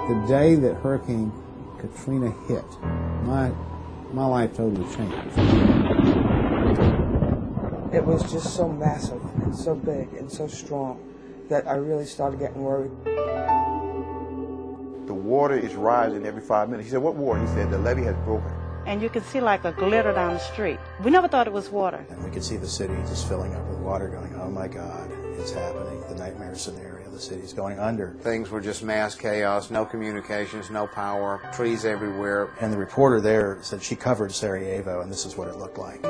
The day that Hurricane Katrina hit, my life totally changed. It was just so massive and so big and so strong that I really started getting worried. The water is rising every 5 minutes. He said, what water? He said, the levee has broken. And you could see like a glitter down the street. We never thought it was water. And we could see the city just filling up with water going, oh my God, it's happening. The nightmare scenario, the city's going under. Things were just mass chaos, no communications, no power, trees everywhere. And the reporter there said she covered Sarajevo, and this is what it looked like.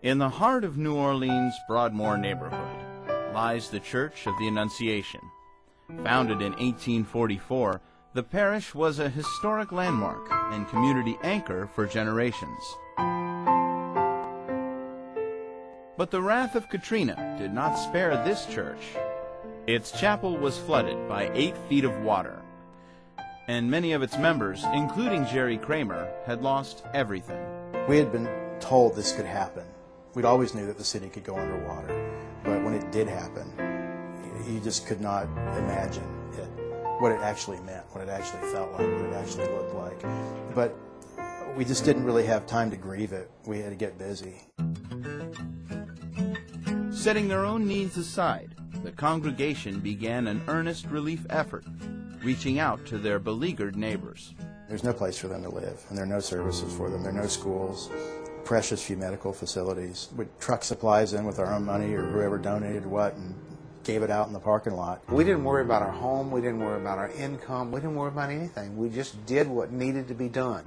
In the heart of New Orleans' Broadmoor neighborhood lies the Church of the Annunciation. Founded in 1844, the parish was a historic landmark and community anchor for generations. But the wrath of Katrina did not spare this church. Its chapel was flooded by 8 feet of water, and many of its members, including Jerry Kramer, had lost everything. We had been told this could happen. We'd always knew that the city could go underwater, but when it did happen, you just could not imagine it, what it actually meant, what it actually felt like, what it actually looked like. But we just didn't really have time to grieve it. We had to get busy. Setting their own needs aside, the congregation began an earnest relief effort, reaching out to their beleaguered neighbors. There's no place for them to live, and there are no services for them. There are no schools, precious few medical facilities. We'd truck supplies in with our own money, or whoever donated what, and gave it out in the parking lot. We didn't worry about our home, we didn't worry about our income, we didn't worry about anything. We just did what needed to be done.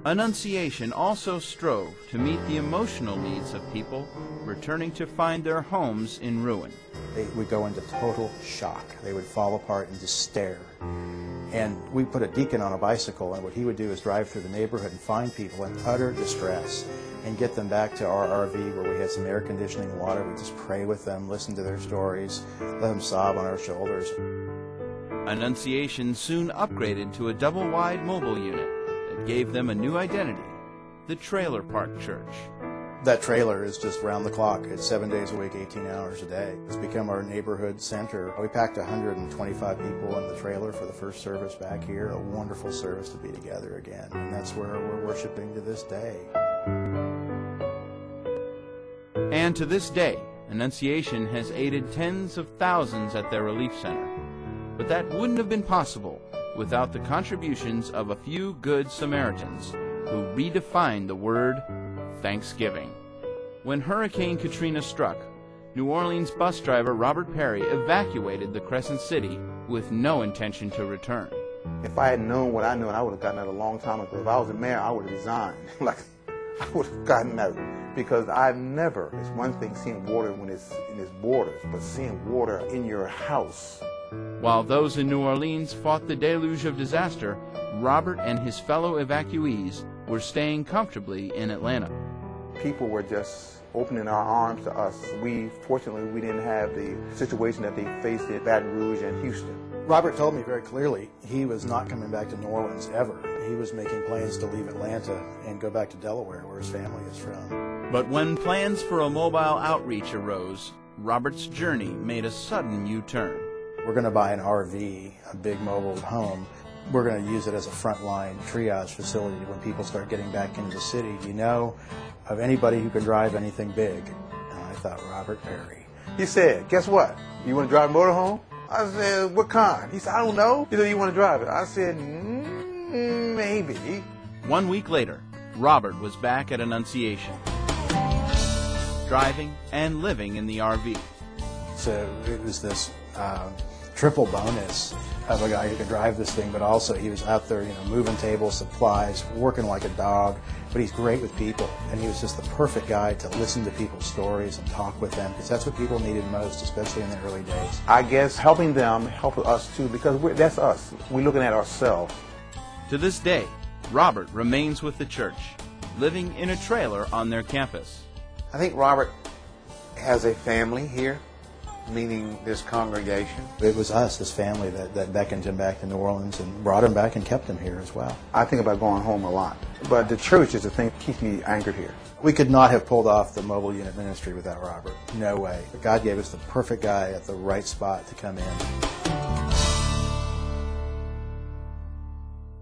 Annunciation also strove to meet the emotional needs of people returning to find their homes in ruin. They would go into total shock. They would fall apart and just stare. And we put a deacon on a bicycle, and what he would do is drive through the neighborhood and find people in utter distress and get them back to our RV where we had some air conditioning and water. We'd just pray with them, listen to their stories, let them sob on our shoulders. Annunciation soon upgraded to a double-wide mobile unit that gave them a new identity, the Trailer Park Church. That trailer is just round the clock. It's 7 days a week, 18 hours a day. It's become our neighborhood center. We packed 125 people in the trailer for the first service back here. A wonderful service to be together again. And that's where we're worshiping to this day. And to this day, Annunciation has aided tens of thousands at their relief center. But that wouldn't have been possible without the contributions of a few good Samaritans who redefined the word Thanksgiving. When Hurricane Katrina struck, New Orleans bus driver Robert Perry evacuated the Crescent City with no intention to return. If I had known what I knew, I would have gotten out a long time ago. If I was the mayor, I would have resigned. I would have gotten out, because I've never, it's one thing seeing water when it's in its borders, but seeing water in your house. While those in New Orleans fought the deluge of disaster, Robert and his fellow evacuees were staying comfortably in Atlanta. People were just opening our arms to us. Fortunately, we didn't have the situation that they faced in Baton Rouge and Houston. Robert told me very clearly he was not coming back to New Orleans ever. He was making plans to leave Atlanta and go back to Delaware, where his family is from. But when plans for a mobile outreach arose, Robert's journey made a sudden U-turn. We're going to buy an RV, a big mobile home. We're going to use it as a frontline triage facility when people start getting back into the city. Do you know of anybody who can drive anything big? And I thought, Robert Perry. He said, guess what? You want to drive a motorhome? I said, what kind? He said, I don't know. He said, you want to drive it? I said, maybe. 1 week later, Robert was back at Annunciation, driving and living in the RV. So it was this triple bonus of a guy who could drive this thing, but also he was out there, moving tables, supplies, working like a dog, but he's great with people, and he was just the perfect guy to listen to people's stories and talk with them, because that's what people needed most, especially in the early days. I guess helping them helped us too, because that's us. We're looking at ourselves. To this day, Robert remains with the church, living in a trailer on their campus. I think Robert has a family here. meaning this congregation? It was us, this family, that beckoned him back to New Orleans and brought him back and kept him here as well. I think about going home a lot, but the church is the thing that keeps me anchored here. We could not have pulled off the mobile unit ministry without Robert. No way. God gave us the perfect guy at the right spot to come in.